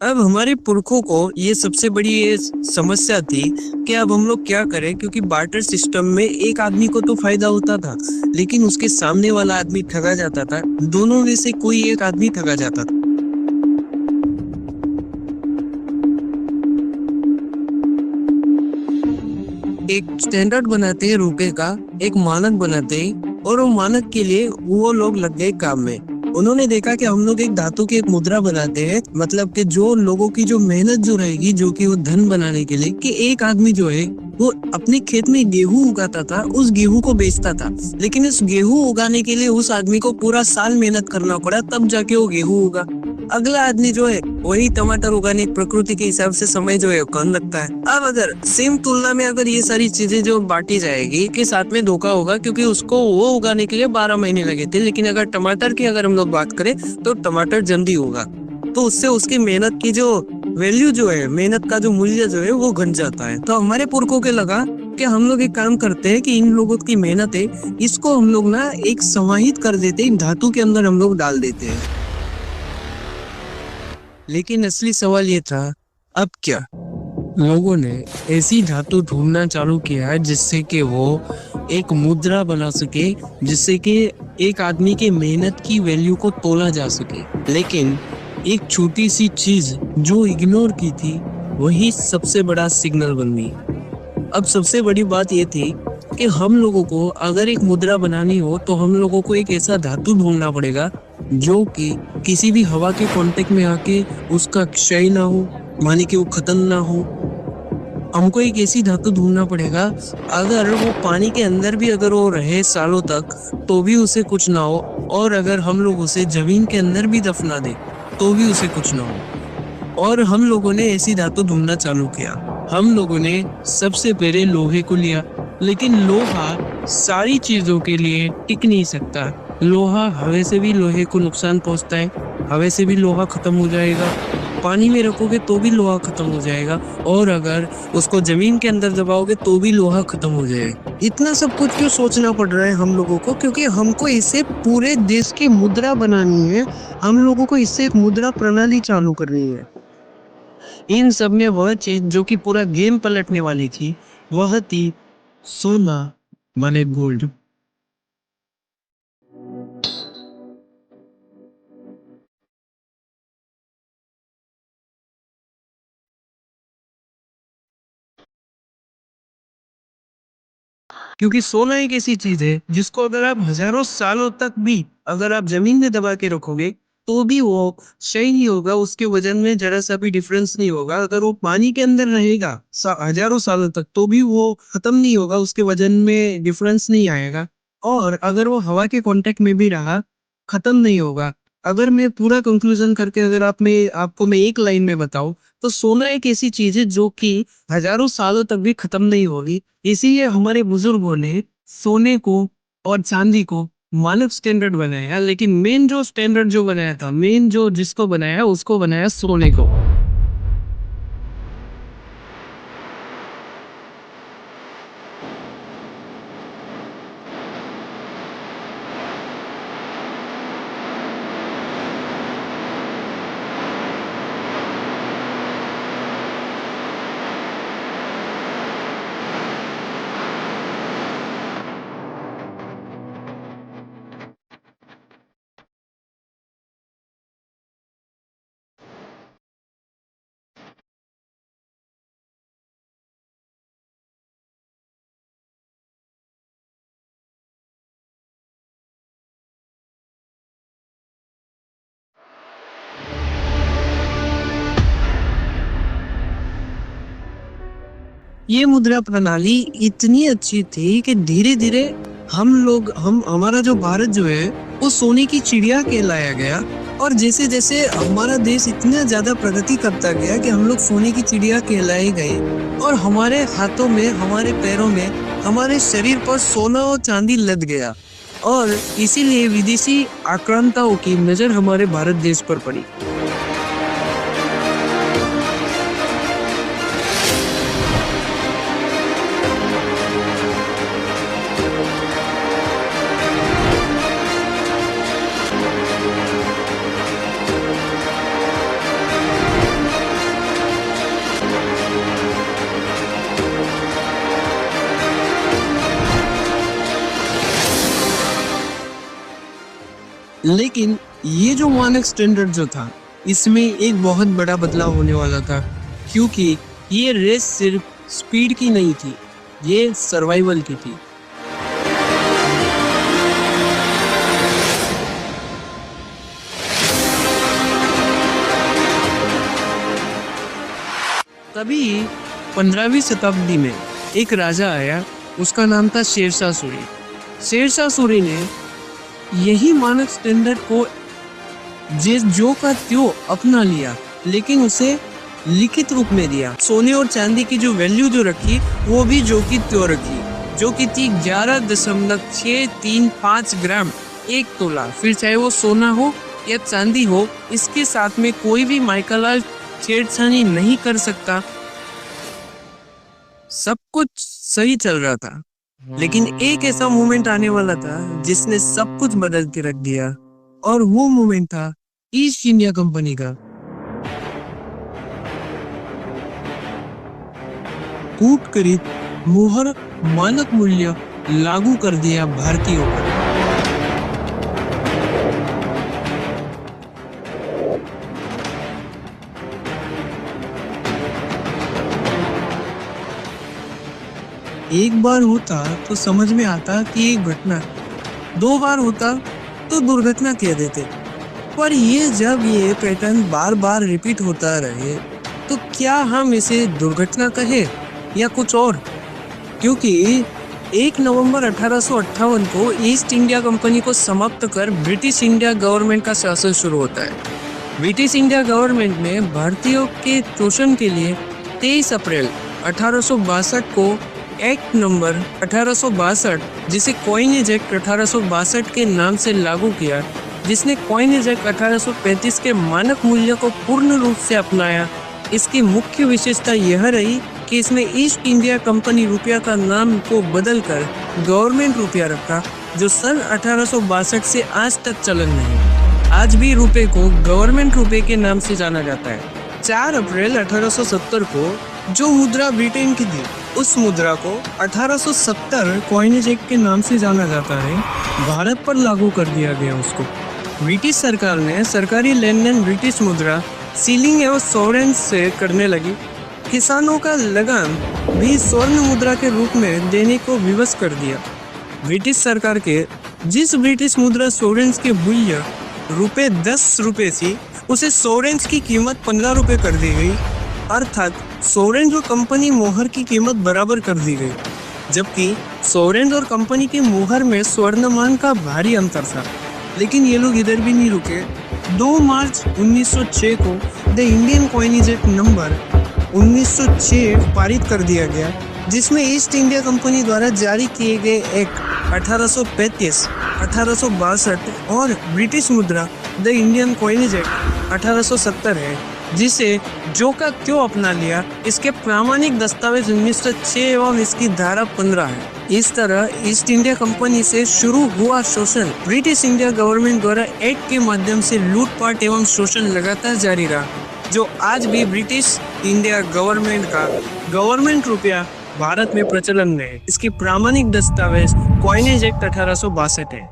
अब हमारे पुरखों को ये सबसे बड़ी ये समस्या थी कि अब हम लोग क्या करें, क्योंकि बार्टर सिस्टम में एक आदमी को तो फायदा होता था, लेकिन उसके सामने वाला आदमी ठगा जाता था। दोनों में से कोई एक आदमी ठगा जाता था। एक स्टैंडर्ड बनाते हैं रुपए का, एक मानक बनाते हैं, और वो मानक के लिए वो लोग लग गए काम में। उन्होंने देखा कि हम लोग एक धातु की एक मुद्रा बनाते हैं, मतलब कि जो लोगों की जो मेहनत जो रहेगी, जो कि वो धन बनाने के लिए, कि एक आदमी जो है वो अपने खेत में गेहूं उगाता था, उस गेहूं को बेचता था। लेकिन उस गेहूं उगाने के लिए उस आदमी को पूरा साल मेहनत करना पड़ा, तब जाके वो गेहूं उगा। अगला आदमी जो है वही टमाटर उगाने प्रकृति के हिसाब से समय जो है कम लगता है। अब अगर सेम तुलना में अगर ये सारी चीजें जो बांटी जाएगी कि साथ में धोखा होगा, क्योंकि उसको वो उगाने के लिए 12 महीने लगे थे, लेकिन अगर टमाटर की अगर हम लोग बात करें तो टमाटर जल्दी होगा। तो उससे उसकी मेहनत की जो वैल्यू जो है, मेहनत का जो मूल्य जो है वो घट जाता है। तो हमारे पुरखों के लगा कि हम लोग एक काम करते हैं कि इन लोगों की मेहनत है, इसको हम लोग ना एक समाहित कर देते हैं, धातु के अंदर हम लोग डाल देते हैं। लेकिन असली सवाल ये था, अब क्या? लोगों ने ऐसी धातु ढूंढना चालू किया है जिससे कि वो एक मुद्रा बना सके, जिससे कि एक आदमी के मेहनत की वैल्यू को तोला जा सके। लेकिन एक छोटी सी चीज जो इग्नोर की थी, वही सबसे बड़ा सिग्नल बन गई। अब सबसे बड़ी बात ये थी कि हम लोगों को अगर एक मुद्रा बनानी हो तो हम लोगों को एक ऐसा धातु ढूंढना पड़ेगा जो कि किसी भी हवा के कांटेक्ट में आके उसका क्षय ना हो, माने कि वो खत्म ना हो। हमको एक ऐसी धातु ढूंढना पड़ेगा, अगर वो पानी के अंदर भी अगर वो रहे सालों तक तो भी उसे कुछ ना हो, और अगर हम लोग उसे जमीन के अंदर भी दफना दे तो भी उसे कुछ ना हो। और हम लोगों ने ऐसी धातु ढूंढना चालू किया। हम लोगों ने सबसे पहले लोहे को लिया, लेकिन लोहा सारी चीजों के लिए टिक नहीं सकता। लोहा हवा से भी लोहे को नुकसान पहुंचता है, हवा से भी लोहा खत्म हो जाएगा, पानी में रखोगे तो भी लोहा खत्म हो जाएगा, और अगर उसको जमीन के अंदर दबाओगे तो भी लोहा खत्म हो जाएगा। इतना सब कुछ क्यों सोचना पड़ रहा है हम लोगों को? क्योंकि हमको इससे पूरे देश की मुद्रा बनानी है। हम लोगों को इससे एक मुद्रा प्रणाली चालू करनी है। इन सब में वह चीज जो कि पूरा गेम पलटने वाली थी, वह थी सोना, माने गोल्ड। क्योंकि सोना एक ऐसी चीज है जिसको अगर आप हजारों सालों तक भी अगर आप जमीन में दबा के रखोगे तो भी वो क्षय नहीं होगा, उसके वजन में जरा सा भी डिफरेंस नहीं होगा। अगर वो पानी के अंदर रहेगा हजारों सालों तक तो भी वो खत्म नहीं होगा, उसके वजन में डिफरेंस नहीं आएगा। और अगर वो हवा के कांटेक्ट में भी रहा, खत्म नहीं होगा। अगर मैं पूरा कंक्लूजन करके अगर आपको मैं एक लाइन में बताऊं, तो सोना एक ऐसी चीज है जो कि हजारों सालों तक भी खत्म नहीं होगी। इसीलिए हमारे बुजुर्गों ने सोने को और चांदी को मानव स्टैंडर्ड बनाया, लेकिन मेन जो स्टैंडर्ड जो बनाया था, मेन जो जिसको बनाया उसको बनाया सोने को। ये मुद्रा प्रणाली इतनी अच्छी थी कि धीरे धीरे हम हमारा जो भारत जो है वो सोने की चिड़िया कहलाया गया। और जैसे जैसे हमारा देश इतना ज्यादा प्रगति करता गया कि हम लोग सोने की चिड़िया कहलाए गए, और हमारे हाथों में, हमारे पैरों में, हमारे शरीर पर सोना और चांदी लद गया। और इसीलिए विदेशी आक्रांताओं की नजर हमारे भारत देश पर पड़ी। लेकिन ये जो मानक स्टैंडर्ड जो था, इसमें एक बहुत बड़ा बदलाव होने वाला था, क्योंकि ये रेस सिर्फ स्पीड की नहीं थी, ये सर्वाइवल की थी। तभी 15वीं शताब्दी में एक राजा आया, उसका नाम था शेरशाह सूरी। शेरशाह सूरी ने यही मानक स्टैंडर्ड को जो का त्यों अपना लिया, लेकिन उसे लिखित रूप में दिया। सोने और चांदी की जो वैल्यू जो रखी, वो भी जो की त्यों रखी, जो की थी 11.635 ग्राम 1 तोला। फिर चाहे वो सोना हो या चांदी हो, इसके साथ में कोई भी माइकल छेड़छाड़ी नहीं कर सकता। सब कुछ सही चल रहा था, लेकिन एक ऐसा मोमेंट आने वाला था जिसने सब कुछ बदल के रख दिया, और वो मोमेंट था ईस्ट इंडिया कंपनी का। कूट खरीद, मोहर, मानक मूल्य लागू कर दिया भारतीयों पर। एक बार होता तो समझ में आता कि एक घटना, 2 बार होता तो दुर्घटना कह देते, पर जब ये पैटर्न बार बार रिपीट होता रहे तो क्या हम इसे दुर्घटना कहें या कुछ और? क्योंकि 1 नवंबर 1858 को ईस्ट इंडिया कंपनी को समाप्त कर ब्रिटिश इंडिया गवर्नमेंट का शासन शुरू होता है। ब्रिटिश इंडिया गवर्नमेंट ने भारतीयों के शोषण के लिए 23 अप्रैल 1862 को एक्ट नंबर 1862, जिसे कॉइनेज एक्ट 1862 के नाम से लागू किया, जिसने कॉइनेज एक्ट 1835 के मानक मूल्य को पूर्ण रूप से अपनाया। इसकी मुख्य विशेषता यह रही कि इसने ईस्ट इंडिया कंपनी रुपया का नाम को बदलकर गवर्नमेंट रुपया रखा, जो सन 1862 से आज तक चलन में है। आज भी रुपये को गवर्नमेंट रुपये के नाम से जाना जाता है। 4 अप्रैल 1870 को जो मुद्रा ब्रिटेन की थी, उस मुद्रा को 1870 कॉइनेज एक्ट के नाम से जाना जाता है, भारत पर लागू कर दिया गया उसको। ब्रिटिश सरकार ने सरकारी लेन देन ब्रिटिश मुद्रा, सीलिंग एवं सॉवरेन से करने लगी। किसानों का लगान भी स्वर्ण मुद्रा के रूप में देने को विवश कर दिया। ब्रिटिश सरकार के जिस ब्रिटिश मुद्रा सॉवरेन्स के मूल्य ₹10 थी, उसे सॉवरेन्स की कीमत 15 रुपये कर दी गई, अर्थात सॉवरेन्स और कंपनी मोहर की कीमत बराबर कर दी गई। जबकि सॉवरेन्स और कंपनी के मोहर में स्वर्णमान का भारी अंतर था। लेकिन ये लोग इधर भी नहीं रुके। 2 मार्च 1906 को the Indian coinage act number 1906 पारित कर दिया गया, जिसमें ईस्ट इंडिया कंपनी द्वारा जारी किए गए एक्ट 1835, 1862 और ब्रिटिश मुद्रा द इंडियन कॉइनेज एक्ट 1870 है, जिसे जो का त्यों अपना लिया। इसके प्रामाणिक दस्तावेज 1906 एवं इसकी धारा 15 है। इस तरह ईस्ट इंडिया कंपनी से शुरू हुआ शोषण ब्रिटिश इंडिया गवर्नमेंट द्वारा एक्ट के माध्यम से लूटपाट एवं शोषण लगातार जारी रहा, जो आज भी ब्रिटिश इंडिया गवर्नमेंट का गवर्नमेंट रुपया भारत में प्रचलन में है। इसकी प्रामाणिक दस्तावेज कॉइनेज एक्ट 1862 है।